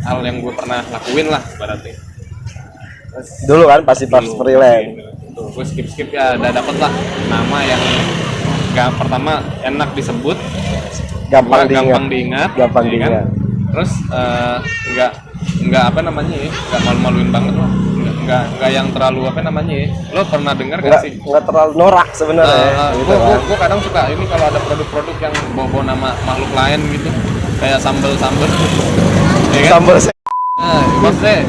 hal yang gue pernah lakuin lah berarti. Dulu kan pasti pas freelance. Tuh, gue skip ya udah dapet lah nama yang nggak, pertama enak disebut, Gampang diingat, gampang ya kan? diingat. Terus nggak apa namanya ya, nggak malu-maluin banget loh, nggak yang terlalu apa namanya ya. Lo pernah dengar nggak sih? Nggak terlalu norak sebenarnya. Gitu kan. Gue kadang suka ini kalau ada produk-produk yang bawa nama makhluk lain gitu, kayak sambal ya kan? Sambal Maksudnya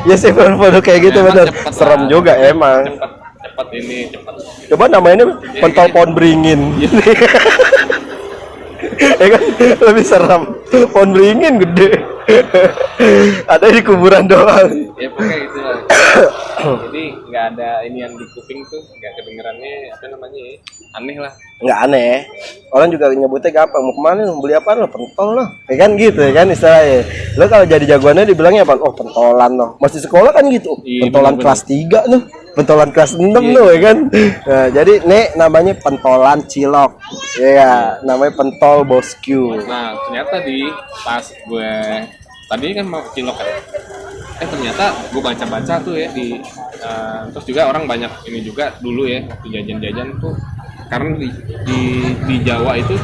ya sih produk kayak gitu bener. Serem juga emang. Cepet ini cepet. Coba namanya pentol pohon beringin. Ya kan lebih serem. Pohon beringin gede. Ada di kuburan doang. Ya pokoknya gitu lah. Jadi nggak ada ini yang di kuping tuh, nggak kedengerannya apa namanya ya, aneh lah. Nggak aneh. Orang juga nyebutnya gampang. Mau kemana? Mau beli apa? Lo pentol loh. Ya kan gitu ya kan istilahnya. Lo kalau jadi jagoannya dibilangnya apa? Oh pentolan loh. Masih sekolah kan gitu. Iya, Pentolan bener-bener. kelas 3 tuh. Pentolan kelas 6 Iya. loh ya kan. Nah, jadi nih namanya pentolan cilok. Ya, namanya pentol bosku. Nah ternyata pas gue tadi kan mau cilok kan, ternyata gue baca tuh ya terus juga orang banyak ini juga dulu ya waktu jajan tuh, karena di Jawa itu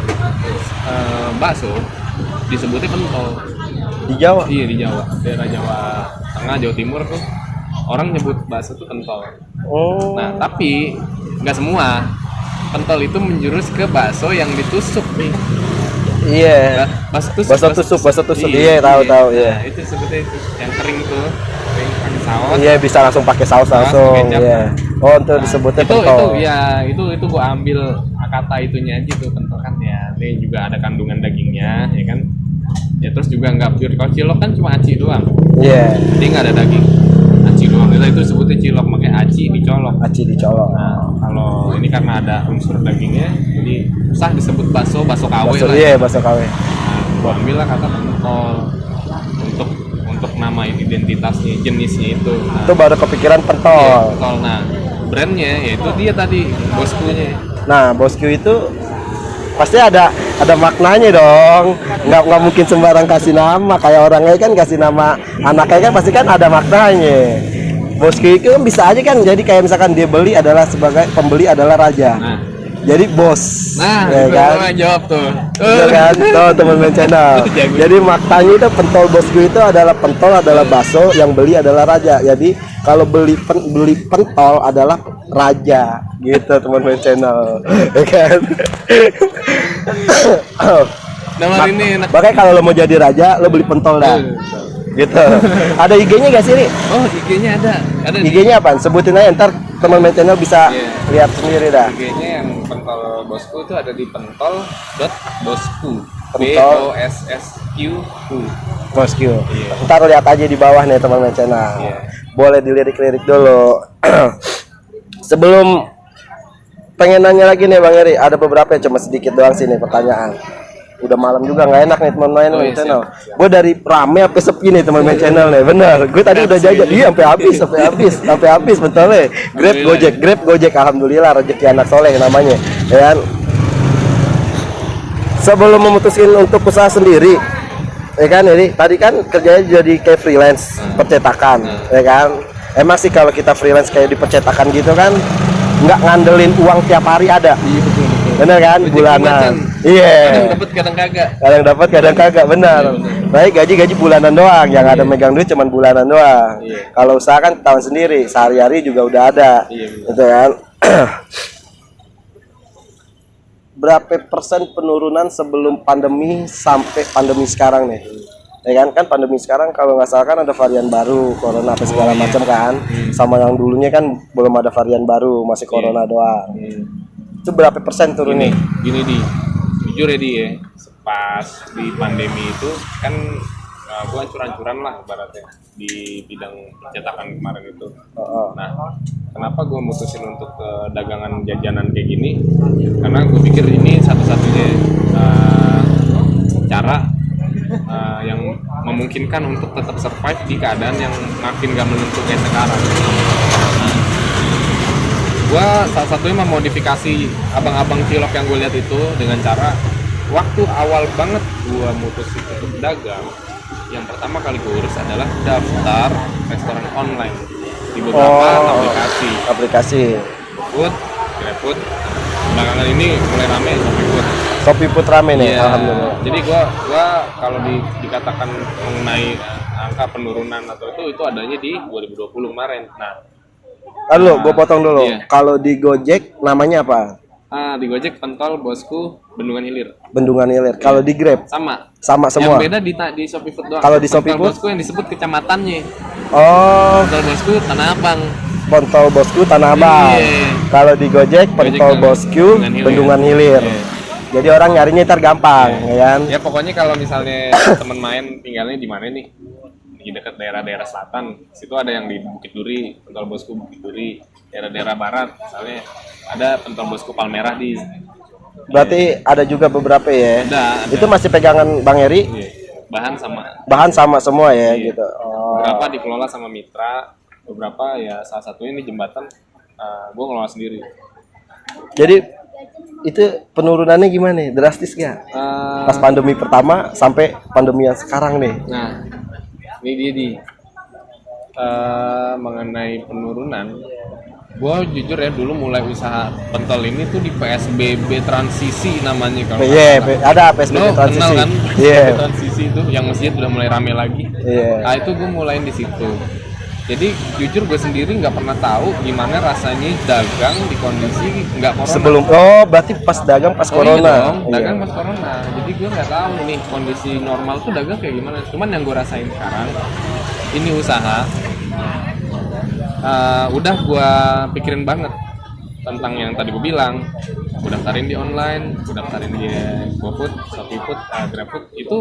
bakso disebutnya pentol. Di Jawa. Iya, di Jawa, daerah Jawa Tengah, Jawa Timur tuh orang nyebut bakso tuh pentol. Oh. Nah tapi nggak semua pentol itu menjurus ke bakso yang ditusuk nih. Iya. Bakso tusuk. Iya, tahu. Iya. Nah, itu sebetulnya itu yang kering tuh, kering pakai saus. Iya, bisa langsung pakai saus langsung. Iya. Oh, itu disebutnya pentol. Itu gua ambil kata itunya aja tuh, pentol kan ya. Ini juga ada kandungan dagingnya, ya kan. Ya terus juga nggak pure. Kalau cilok kan cuma aci doang. Iya. Jadi nggak ada daging. Aci doang. Itu sebutnya cilok, makanya aci dicolok. Aci dicolok. Nah, kalau ini karena ada unsur dagingnya, jadi sah disebut bakso KW Bakso, lah. iya, bakso KW. Nah, gua ambil lah kata pentol untuk nama identitasnya, jenisnya itu. Nah, Itu baru kepikiran iya, pentol. pentol. Nah, brandnya yaitu dia tadi boskunya. Nah, bosku itu pasti ada maknanya dong. Nggak mungkin sembarang kasih nama. Kayak orangnya kan kasih nama anaknya kan pasti kan ada maknanya. Bosku itu kan bisa aja kan jadi kayak misalkan dia beli adalah sebagai pembeli adalah raja. Nah, Jadi bos, nah ya itu kan? orang jawab tuh. Iya kan, tuh teman-teman channel. Jago. Jadi maknanya itu pentol bosku itu adalah pentol adalah bakso, yang beli adalah raja. Jadi kalau beli pentol adalah raja, gitu teman-teman channel, ya kan? Nama ini enak. Makanya kalau lo mau jadi raja, lo beli pentol dah, gitu. Ada IG-nya gak sih, Ri? Oh, IG-nya ada. Ada IG-nya apa? Sebutin aja ntar teman-teman channel bisa Iya. lihat sendiri dah. IG-nya yang pentol bosku itu ada di pentol.bosku. Pentol. BOSSQ. Bosku. Iya. Ntar lihat aja di bawah nih teman-teman channel. Iya. Boleh dilirik-lirik dulu. Sebelum pengen nanya lagi nih Bang Eri, ada beberapa yang cuma sedikit doang sih nih pertanyaan. Udah malam juga nggak enak nih teman-teman Oh, iya, channel. siap. Gue dari rame sampai sepi nih teman-teman channel nih, bener. Gue tadi udah jajan, iya sampai habis betul nih. Grab Gojek, alhamdulillah rezeki anak soleh namanya. Ya kan? Sebelum memutuskan untuk usaha sendiri, ya kan ini tadi kan kerjanya jadi kayak freelance percetakan, ya kan. Emang sih kalau kita freelance kayak di percetakan gitu kan, nggak ngandelin uang tiap hari ada. Iya, betul. Bener kan, Rezeki bulanan. macan. Iya. Kadang dapat, kadang kagak. Kadang dapat, kadang kagak, benar. Baik gaji bulanan doang, yang ada megang duit cuman bulanan doang. Iya. Kalau usaha kan tahun sendiri, sehari-hari juga udah ada. Iya, Gitu kan. Berapa persen penurunan sebelum pandemi sampai pandemi sekarang nih? Ya kan pandemi sekarang kalau nggak salah kan ada varian baru corona apa segala macam kan, sama yang dulunya kan belum ada varian baru, masih corona doang. Itu berapa persen turunnya? Gini jujur ya ya, pas di pandemi itu kan gua hancur-hancuran lah ibaratnya di bidang percetakan kemarin itu. Nah, kenapa gua mutusin untuk ke dagangan jajanan kayak gini? Karena gue pikir ini satu-satunya cara yang memungkinkan untuk tetap survive di keadaan yang makin gak menentu kayak sekarang. Gua salah satunya memodifikasi abang-abang cilok yang gue lihat itu dengan cara waktu awal banget gua mutusin untuk dagang yang pertama kali gue urus adalah daftar restoran online di beberapa aplikasi. Food, GrabFood. Belakangan ini mulai rame ShopeeFood. ShopeeFood rame nih, Iya. alhamdulillah. Jadi gua kalau dikatakan mengenai angka penurunan atau itu adanya di 2020 kemarin. Nah, Lalu gue potong dulu. Iya. Kalau di Gojek namanya apa? di Gojek Pentol Bosku Bendungan Hilir. Bendungan Hilir. Kalau di Grab Sama semua. Yang beda di ShopeeFood doang. Kalau di Pentol ShopeeFood? Bosku yang disebut kecamatannya. Oh, Pentol Bosku Tanah Abang. Pentol Bosku Tanah Abang. Iya. Kalau di Gojek Pentol Bosku Bendungan Hilir. Iya. Jadi orang nyarinya ntar gampang, ya kan? Ya pokoknya kalau misalnya temen main tinggalnya di mana nih? Di dekat daerah-daerah selatan. Situ ada yang di Bukit Duri, Pentol Bosku Bukit Duri. Daerah-daerah barat misalnya ada Pentol Bosku Palmerah di. Berarti ada juga beberapa ya. Ada. Itu masih pegangan Bang Eri? Iya. Bahan sama semua ya Iya. gitu. Oh. Beberapa dikelola sama mitra, beberapa ya salah satunya ini jembatan gue ngelola sendiri. Jadi itu penurunannya gimana nih? Drastis gak? Pas pandemi pertama sampai pandemi yang sekarang nih. Nah, ini dia mengenai penurunan. Gue jujur ya dulu mulai usaha pentol ini tuh di PSBB transisi namanya kalau Iya, ada PSBB lo transisi. kenal kan Iya. PSBB transisi itu yang masjid udah mulai rame lagi. Iya. Nah itu gue mulain di situ. Jadi jujur gue sendiri nggak pernah tahu gimana rasanya dagang di kondisi nggak corona. Sebelum berarti pas dagang pas corona. Iya dong, dagang Iya. pas corona. Jadi gue nggak tahu nih kondisi normal tuh dagang kayak gimana. Cuman yang gue rasain sekarang ini usaha udah gue pikirin banget tentang yang tadi gue bilang. Gue daftarin di online, gue daftarin di GoFood, ShopeeFood, GrabFood itu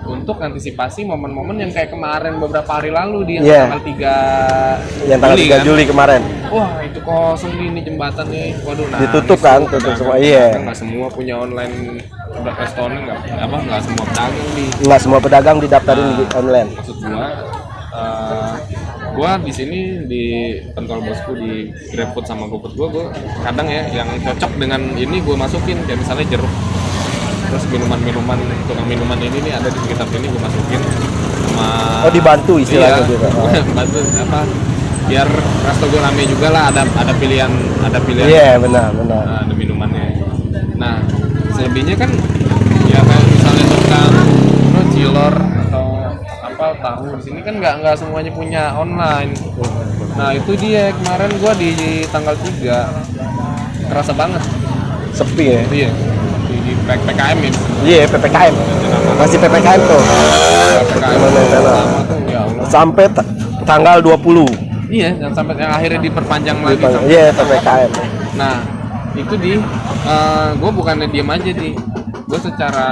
untuk antisipasi momen-momen yang kayak kemarin beberapa hari lalu di tanggal 3 yang tanggal 3 kan? Juli kemarin. Wah itu kosong nih ini jembatannya, waduh nah Ditutup kan, tutup semua. Iya. Nggak semua punya online restoran, nggak semua pedagang nih. Nggak semua pedagang didaftarin di online. Maksud gua di sini di Pentol Bosku di GrabFood sama GoFood gua kadang ya yang cocok dengan ini gua masukin kayak misalnya jeruk, terus minuman tukang minuman ini nih ada di sekitar sini gua masukin sama dibantu istilahnya iya, juga. bantu apa biar resto gua rame juga lah, ada pilihan Iya, benar. ada minumannya. Nah selebihnya kan ya kayak misalnya tukang cilor atau apa tahu di sini kan nggak semuanya punya online. Nah itu dia kemarin gua di tanggal 3 kerasa banget Sepi ya. iya di PPKM ya. Iya, PPKM. Masih PPKM tuh. PPKM sama tuh ya Allah. Sampai tanggal 20. Iya yang sampai yang akhirnya diperpanjang lagi sampai Iya, PPKM. Nah itu gue bukannya diem aja gue secara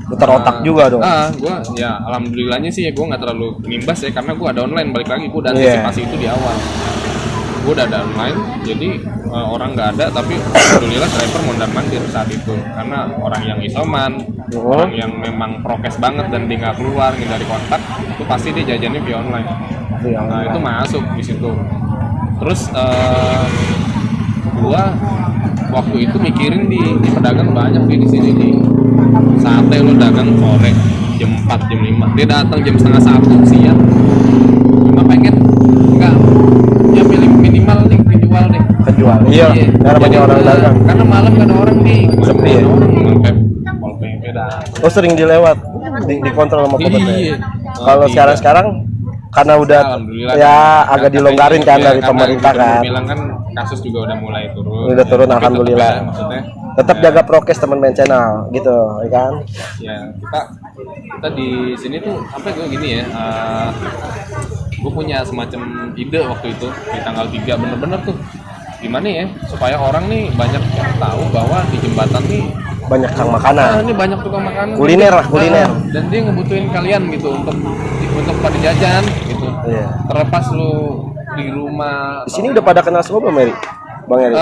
Putar otak juga dong. gue ya alhamdulillahnya sih ya gue nggak terlalu nimbas ya karena gue ada online balik lagi gue udah Iya. antisipasi itu di awal. Gue udah ada online jadi orang nggak ada tapi alhamdulillah driver mondar mandir saat itu karena orang yang isoman, orang yang memang prokes banget dan dia nggak keluar dari kontak itu pasti dia jajannya via online. Nah itu masuk di situ. Terus gua waktu itu mikirin di pedagang banyak di sini nih. Sate lo dagang sore jam 4 jam 5. Dia datang jam setengah 1 siang. Cuma pengen enggak ya minimal nih dijual deh. Kejual. Iya. Karena banyak orang dagang. Karena malam gak ada orang nih. Sepi ya? Orang Pol PP dah. Oh, sering dilewat, dikontrol sama Kopet. Iya. Kalau sekarang karena udah Alhamdulillah ya agak dilonggarin kan iya, dari karena pemerintah kan. bilang kan kasus juga udah mulai turun. Udah turun, Tapi alhamdulillah. tetep ya, maksudnya Tetap jaga prokes teman main channel gitu, ya kan? ya kita di sini tuh sampai gue gini ya. Gue punya semacam ide waktu itu di tanggal 3 bener-bener tuh gimana ya supaya orang nih banyak yang tahu bahwa di jembatan nih Banyak kang makanan. ini banyak tukang makanan Kuliner lah, kuliner. dan dia ngebutuhin kalian gitu untuk pada jajan gitu. Iya. Terlepas lu di rumah Di sini udah pada kenal semua belum, Eri? Bang Eri?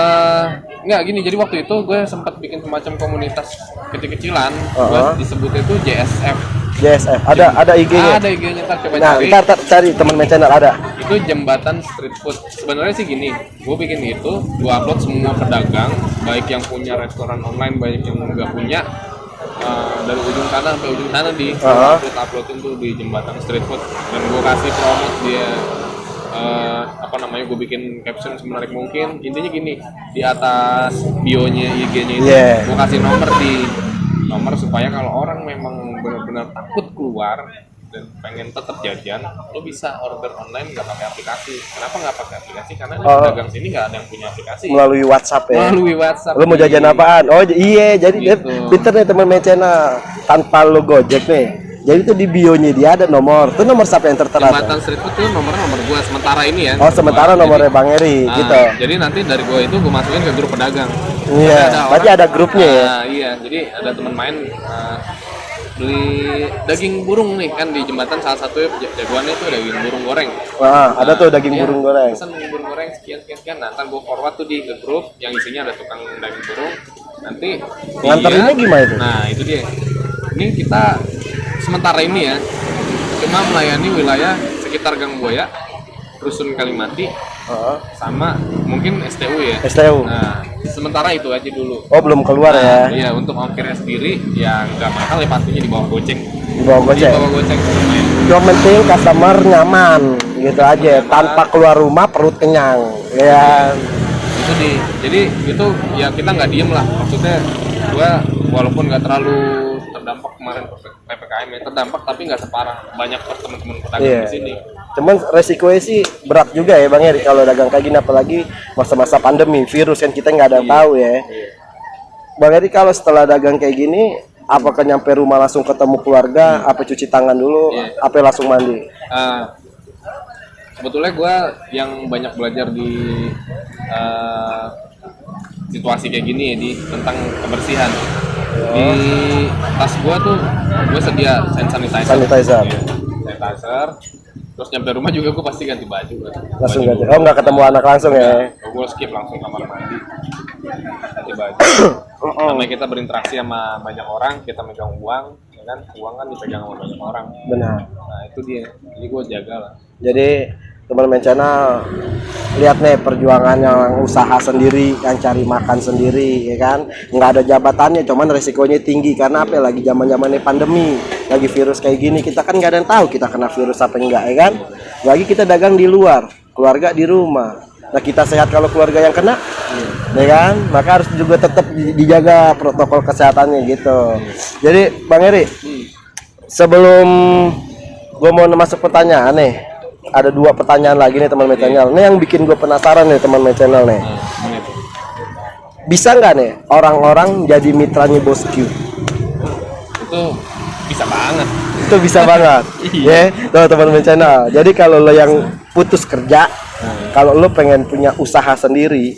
nggak gini, jadi waktu itu gue sempat bikin semacam komunitas kecil-kecilan, gue disebutnya itu JSF. JSF. Ada IG-nya. Ada IG-nya, ntar coba Nah, cari. ntar cari teman main channel ada. Itu jembatan street food. Sebenarnya sih gini, gue bikin itu, gue upload semua pedagang, baik yang punya restoran online, baik yang nggak punya, dari ujung sana sampai ujung sana di uploadin tuh di jembatan street food, dan gue kasih promote dia apa namanya, gue bikin caption semenarik mungkin. Intinya gini, di atas bionya IG-nya itu gue kasih nomor supaya kalau orang memang benar-benar takut keluar dan pengen tetap jajan, lo bisa order online nggak pakai aplikasi. Kenapa nggak pakai aplikasi? Karena di pedagang sini nggak ada yang punya aplikasi. Melalui WhatsApp ya. Melalui WhatsApp. Lo mau jajan apaan? Oh iya, jadi gitu. Pinter nih teman Mecena, tanpa lo Gojek nih. Jadi itu di bio-nya dia ada nomor. Itu nomor siapa yang tertera? Jembatan Street Food itu nomor gua sementara ini ya. Oh, sementara nomornya Bang Eri gitu. Jadi nanti dari gua itu gua masukin ke grup pedagang. Iya, berarti ada grupnya ya. Iya, jadi ada teman main beli daging burung nih kan di jembatan, salah satu jagoannya itu daging burung goreng. Wah, ada tuh daging burung goreng. Pesan daging burung goreng sekian. Nah, ntar gua forward tuh di ke grup yang isinya ada tukang daging burung. Nanti nganterinnya gimana itu? Nah, itu dia. Ini kita sementara ini ya cuma melayani wilayah sekitar Gang Buaya, Rusun Kalimati, sama mungkin STU ya. STU. Nah, sementara itu aja dulu. Oh, belum keluar ya? Iya, untuk ongkirnya sendiri ya nggak mahal ya, pastinya di bawah Gojek. Di bawah Gojek. Di bawah Gojek. Yang penting customer nyaman, gitu aja. Tanpa keluar rumah perut kenyang, ya. Itu jadi itu ya kita nggak diem lah. Maksudnya gua walaupun nggak terlalu terdampak kemarin PPKM ya, terdampak tapi nggak separah banyak teman-teman pedagang di sini. Cuman resikonya sih berat juga ya Bang Eri kalau dagang kayak gini, apalagi masa-masa pandemi, virus kan kita nggak ada yang tahu ya. Bang Eri kalau setelah dagang kayak gini, apakah nyampe rumah langsung ketemu keluarga, apa cuci tangan dulu, apa langsung mandi? Sebetulnya gue yang banyak belajar di situasi kayak gini ya, di tentang kebersihan. Di tas gue tuh gue sedia hand sanitizer. Sanitizer. Terus nyampe rumah juga gue pasti ganti baju kan. Langsung ganti. Oh, nggak ketemu anak langsung ya? Gue skip langsung kamar mandi, ganti baju. Namanya kita berinteraksi sama banyak orang, kita megang uang, ya kan? Uang kan dipegang sama banyak orang. Benar. Nah itu dia. Jadi gue jaga lah. Jadi teman-teman channel, lihat nih perjuangan yang usaha sendiri, yang cari makan sendiri, ya kan, nggak ada jabatannya, cuman resikonya tinggi karena apa? Lagi zaman-zamannya pandemi, lagi virus kayak gini, kita kan nggak ada yang tahu kita kena virus apa enggak, ya kan. Lagi kita dagang di luar, keluarga di rumah. Nah, kita sehat kalau keluarga yang kena, ya kan, maka harus juga tetap dijaga protokol kesehatannya gitu. Jadi Bang Eri, sebelum gue mau masuk pertanyaan nih, ada 2 pertanyaan lagi nih teman-teman channel. Ini yang bikin gue penasaran nih teman-teman channel nih. Bisa nggak nih orang-orang jadi mitranya Bos Q? Itu bisa banget. Itu bisa banget. Ya, tuh teman-teman channel. Jadi kalau lo yang putus kerja, kalau lo pengen punya usaha sendiri,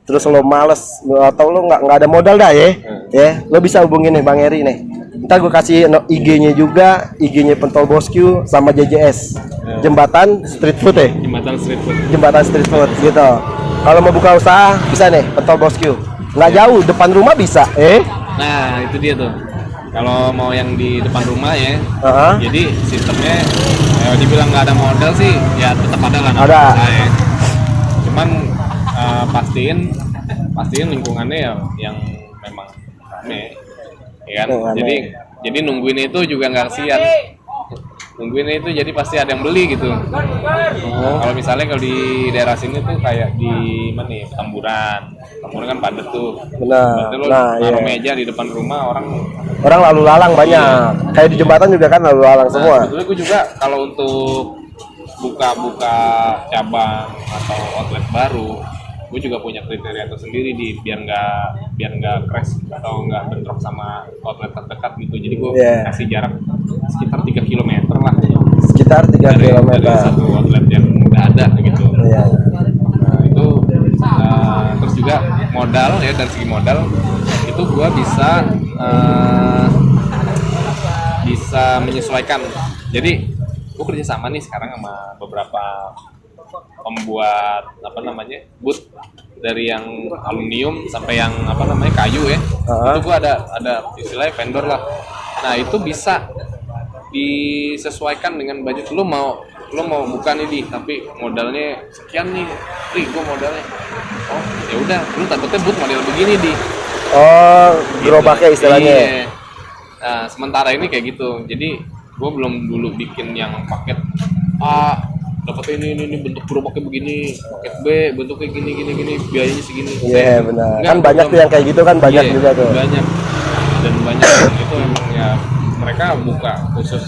terus lo males atau lo nggak ada modal dah ya, lo bisa hubungin nih Bang Eri nih. Ntar gue kasih IG-nya juga, IG-nya Pentol Bos Q sama JJS, Jembatan Street Food ya. Jembatan Street Food gitu. Kalau mau buka usaha bisa nih Pentol Bos Q. Nggak jauh, depan rumah bisa. Nah itu dia tuh. Kalau mau yang di depan rumah ya, jadi sistemnya dibilang nggak ada modal sih, ya tetap ada lah. Ada. Ya. Cuman pastiin lingkungannya yang memang rame, ya kan. Jadi nungguin itu juga nggak kasihan. Nungguin itu jadi pasti ada yang beli gitu. Kalau misalnya kalau di daerah sini tuh kayak di mana nih, Petamburan kan padat tuh. Benar. Taruh meja di depan rumah, orang lalu lalang banyak. Kayak di jembatan juga kan lalu lalang semua. Sebetulnya gue juga kalau untuk buka cabang atau outlet baru, gue juga punya kriteria tersendiri biar nggak crash atau nggak bentrok sama outlet terdekat gitu. Jadi gue kasih jarak sekitar 3 km lah. Sekitar 3 km dari satu outlet yang nggak ada gitu. Nah itu terus juga modal ya, dari segi modal itu gue bisa menyesuaikan. Jadi gue kerja sama nih sekarang sama beberapa pembuat booth, dari yang aluminium sampai yang kayu ya. Itu gua ada istilahnya vendor lah. Nah itu bisa disesuaikan dengan budget. Lo mau buka nih tapi modalnya sekian nih, gua modalnya. Oh ya udah, lu takutnya booth model begini di. Oh, gerobaknya istilahnya. Iya. sementara ini kayak gitu. Jadi gue belum dulu bikin yang paket A dapat ini bentuk gerobaknya begini, paket B bentuknya gini biayanya segini. Iya benar. Enggak, Kan banyak tuh yang kayak gitu kan banyak iya, juga tuh. banyak dan banyak yang itu emang ya mereka buka khusus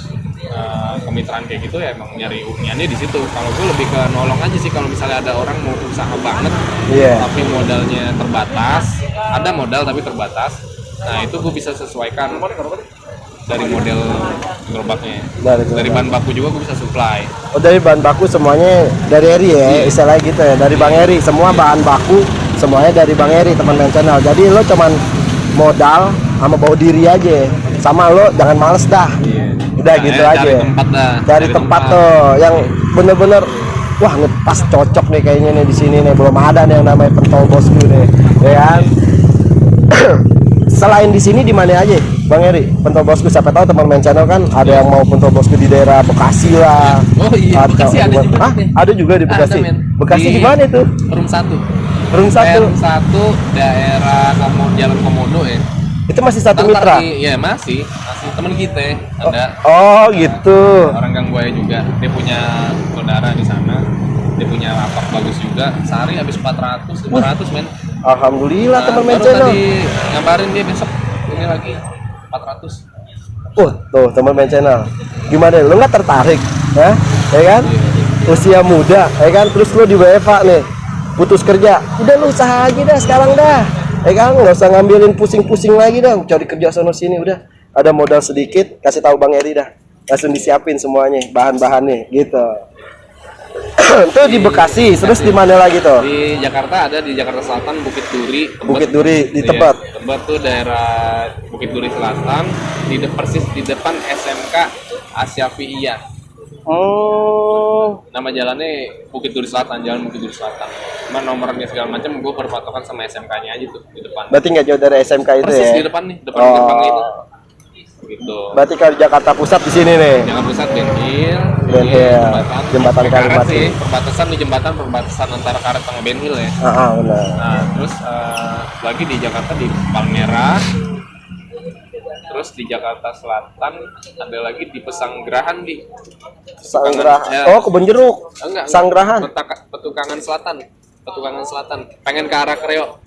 kemitraan kayak gitu ya emang nyari uniannya di situ. Kalau gue lebih ke nolong aja sih kalau misalnya ada orang mau usaha banget Iya. tapi modalnya terbatas, ada modal tapi terbatas. Nah itu gue bisa sesuaikan dari model gerobaknya, dari bahan baku juga gue bisa supply. Oh dari bahan baku semuanya dari Eri ya, istilahnya gitu ya, dari Bang Eri. Semua bahan baku semuanya dari Bang Eri teman-teman channel. Jadi lo cuman modal sama bawa diri aja, sama lo jangan males dah. Udah gitu aja. Dari tempat dah. Dari tempat tuh yang bener-bener wah ngepas cocok nih kayaknya nih di sini nih, belum ada nih yang namanya pentol bosku nih, ya kan? Selain di sini di mana aja, Bang Eri? Pentol bosku siapa tahu teman main channel kan ada yang mau pentol bosku di daerah Bekasi lah. Oh iya, Bekasi ada juga. Hah? Ada juga di Bekasi. Ada, men. Bekasi di mana itu? Room 1. Room 1. Room 1 daerah Jalan Komodo ya. Itu masih satu Ntar mitra. Iya masih teman kita ada. Oh, gitu. Orang Gang Buaya juga, dia punya saudara di sana. Dia punya lapak bagus juga. Sehari habis 400, 500 men. Alhamdulillah teman main baru channel. tadi ngabarin dia besok ini lagi 400. Tuh teman main channel. Gimana? Lo nggak tertarik? Ya kan? Usia muda, ya kan? Terus lo di WFA nih, putus kerja. Udah lo usaha aja dah sekarang dah. Ya kan? Nggak usah ngambilin pusing-pusing lagi dah. Cari kerja sono sini udah. Ada modal sedikit, kasih tahu Bang Eri dah. Langsung disiapin semuanya, bahan-bahannya, gitu. Itu di Bekasi, terus di mana lagi tuh? Di Jakarta ada di Jakarta Selatan, Bukit Duri. Tebet. Bukit Duri di Iya, Tebet. Tebet tuh daerah Bukit Duri Selatan, persis di depan SMK Asia Fiia. Oh, Nama jalannya Bukit Duri Selatan, Jalan Bukit Duri Selatan. Cuma nomornya segala macam gue berpatokan sama SMK-nya aja tuh di depan. berarti nggak jauh dari SMK itu Persis ya? di depan nih, depan gerbang itu. Gitu. Berarti kalau Jakarta Pusat di sini nih. Jangan pusat Benhil, Jembatan Kalibata. sih, perbatasan di perbatasan antara Karet sama Benhil ya. Benar. Nah, terus lagi di Jakarta di Palmerah. Terus di Jakarta Selatan ada lagi di Pesanggerahan di Sanggrahan. Ya. Oh, Kebun Jeruk. enggak, Sanggrahan. Petukangan Selatan. Petukangan Selatan. Pengen ke arah Kreo.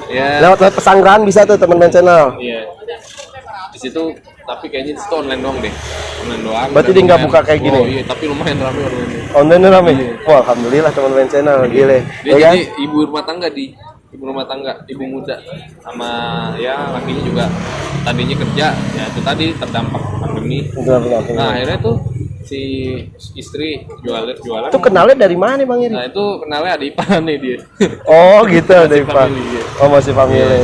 Ya. Lewat Pesanggerahan bisa tuh teman-teman channel. Iya. Di situ tapi kayaknya di situ online doang deh. Online doang. Berarti dan dia nggak lumayan- buka kayak gini? Oh, iya, tapi lumayan ramai online. Online rame. Wah, alhamdulillah teman-teman channel. Gile. Dia Ya kan? jadi ibu rumah tangga ibu muda sama ya lakinya juga tadinya kerja ya itu tadi terdampak pandemi. Benar. Nah akhirnya tuh si istri jualan Itu kenalnya dari mana Bang Iri? nah itu kenalnya ada iparannya dia. Oh, gitu ada Ipan. family, ya. Oh, masih family.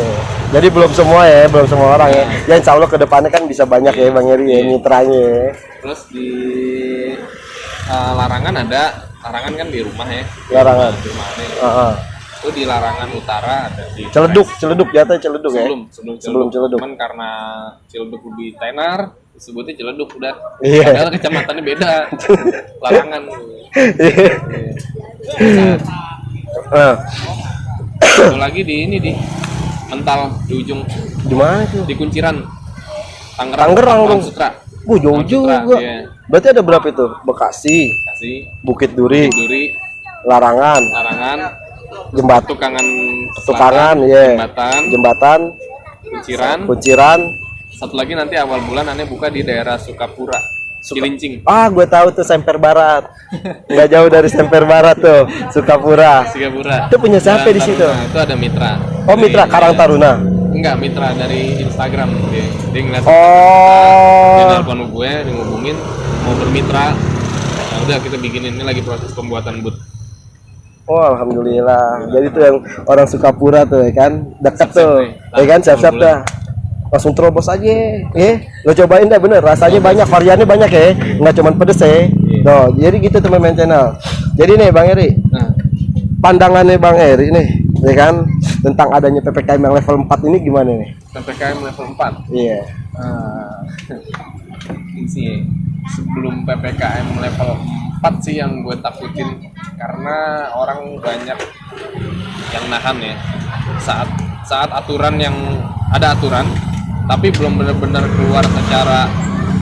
Jadi belum semua ya, belum semua orang ya. Ya insya Allah ke depannya kan bisa banyak ya Bang Iri ya mitranya ya. Terus di larangan kan di rumah ya. Larangan. Di rumah nih. Heeh. Itu di larangan utara ada di Celeduk jatuh Celeduk ya. sebelum Celeduk. Cuman karena Ciledug lebih tenar disebutnya Ciledug udah. Iya. Padahal kecamatannya beda. Larangan. Nah, Satu lagi di ini di Mental di ujung di mana tuh? di Kunciran. Tangerang dong. Sutra. Jauh juga. Iya. Berarti ada berapa itu? Bekasi, Kasih Bukit Duri, Duri, Larangan, Larangan, Jembatan, Tukangan Tukangan, Selatan, ya. Jembatan, Jembatan, Kunciran. Kunciran. Satu lagi nanti awal bulan aneh buka di daerah Sukapura, Cilincing. Gue tahu tuh Semper Barat. Nggak jauh dari Semper Barat tuh, Sukapura. Sukapura. Itu punya siapa Jalan di situ? Taruna, itu ada mitra. Oh, mitra Karang Taruna. Enggak, mitra dari Instagram dia ngeliat dia Oh. nelpon gue, dia ngubungin mau bermitra. Ya udah kita bikinin, ini lagi proses pembuatan booth. Oh, alhamdulillah. Jadi tuh yang orang Sukapura tuh ya kan, dekat Siap-siap tuh. nih. Ya kan, siap-siap dah. Langsung terobos aja. Lo cobain dah bener, rasanya banyak, variannya banyak ya. Nggak cuma pedes ya. Tuh, jadi gitu teman-teman channel. Jadi nih Bang Eri, Nah, pandangannya Bang Eri nih, ya kan, tentang adanya PPKM yang level 4 ini gimana nih? PPKM level 4. Iya. Ini sih sebelum PPKM level 4 sih yang gue takutin karena orang banyak yang nahan ya saat aturan yang ada aturan tapi belum benar-benar keluar secara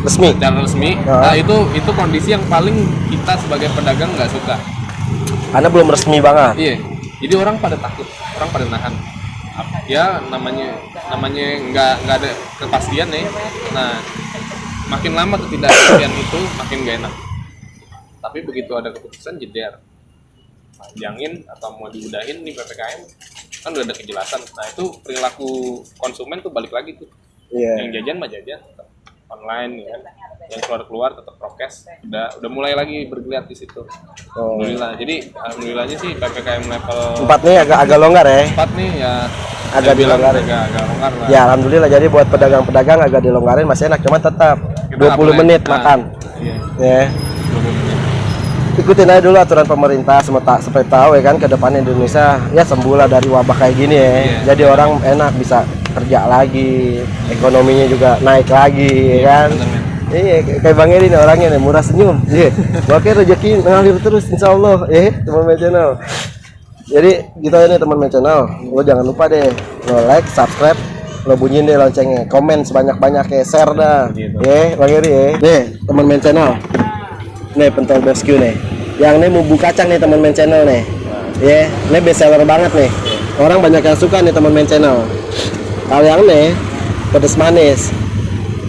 resmi. resmi. Ah. Nah, itu kondisi yang paling kita sebagai pedagang nggak suka. Karena belum resmi banget. Iya. Jadi orang pada takut, orang pada nahan. Ya namanya nggak ada kepastian nih. Nah, makin lama ketidakpastian itu makin gak enak. Tapi begitu ada keputusan jeder, panjangin atau mau diudahin nih PPKM, kan udah ada kejelasan. Nah itu perilaku konsumen tuh balik lagi tuh. Iya. Yang jajan mah jajan tetap online ya, yang keluar tetap prokes. Udah mulai lagi bergeliat di situ. Oh. Alhamdulillah. Jadi alhamdulillahnya sih PPKM level 4 nih agak longgar ya. 4 nih ya Agak saya bilang dilonggarin. agak longgar lah. Ya alhamdulillah, jadi buat pedagang-pedagang agak dilonggarin masih enak, cuman tetap Kita 20 nggak boleh- menit nah, makan. Iya. Ya. 20 menit. Ikutin aja dulu aturan pemerintah supaya tahu ya kan ke depan Indonesia ya sembuh lah dari wabah kayak gini ya. Iya. Jadi orang enak bisa kerja lagi, ekonominya juga naik lagi ya kan. Bener, men. Iya kayak Bang Eri nih orangnya nih murah senyum. Iya. Makanya rezeki mengalir terus insya Allah. Teman-teman channel. Jadi gitu aja nih teman-teman channel. Lo jangan lupa deh lo like, subscribe, lo bunyiin deh loncengnya, komen sebanyak-banyak ya, share dah. Gitu. Bang Eri ya. Nih teman-teman channel. Nih pentol bosku nih. Yang ini bumbu kacang nih teman-teman channel nih. Ini best seller banget nih. Orang banyak yang suka nih teman-teman channel. Kalau yang nih pedes manis.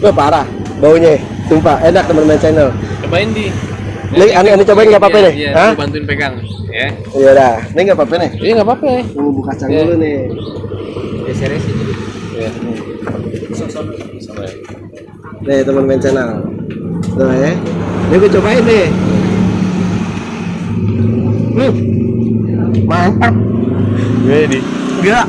Wah parah baunya. Sumpah enak teman-teman channel. Cobain di. Ini cobain nggak apa-apa nih? Iya, Hah? gua bantuin pegang. Ya. Iya dah. Ini nggak apa-apa nih. Iya nggak apa-apa. Bumbu kacang Iya. dulu nih. Serius sih. Iya. Nih teman-teman channel. Tuh ya. Ini gue cobain nih. Mantap. Jadi. Enggak.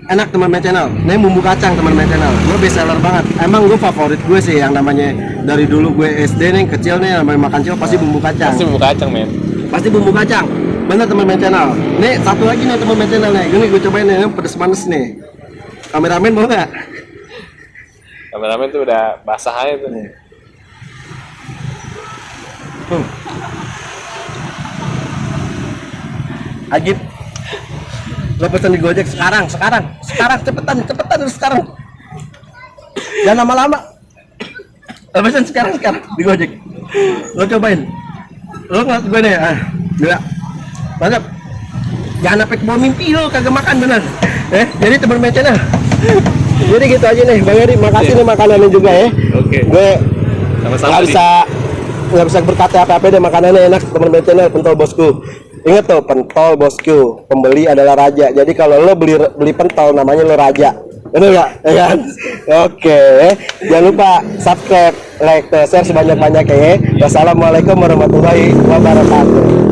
Enak teman-teman channel. Ini bumbu kacang teman-teman channel. Gue best seller banget. Emang gue favorit gue sih yang namanya dari dulu gue SD nih kecil nih namanya makan cilok pasti bumbu kacang. Pasti bumbu kacang, men. Pasti bumbu kacang. Bener teman-teman channel. Nih satu lagi nih teman-teman channel nih. Ini gue cobain nih, ini pedes manis nih. Kameramen mau nggak? Kameramen tuh udah basah aja tuh. Nih. Agit, lo pesen di Gojek sekarang, cepetan sekarang. Jangan lama-lama. Lo pesen sekarang di Gojek. Lo cobain. Lo ngeliat gue nih, gila. Mantap. Jangan sampai kebawa mimpi lo kagak makan bener. Jadi teman-teman channel. Jadi gitu aja nih, Bang Eri. Makasih nih makanannya juga ya. Oke. Gue Sama-sama. nggak bisa berkata apa-apa deh, makanannya enak teman-teman channel pentol bosku. Ingat tuh pentol bosku, pembeli adalah raja. Jadi kalau lo beli pentol namanya lo raja, bener nggak? Ya kan? Oke, jangan lupa subscribe, like, share sebanyak-banyaknya ya. Wassalamualaikum warahmatullahi wabarakatuh.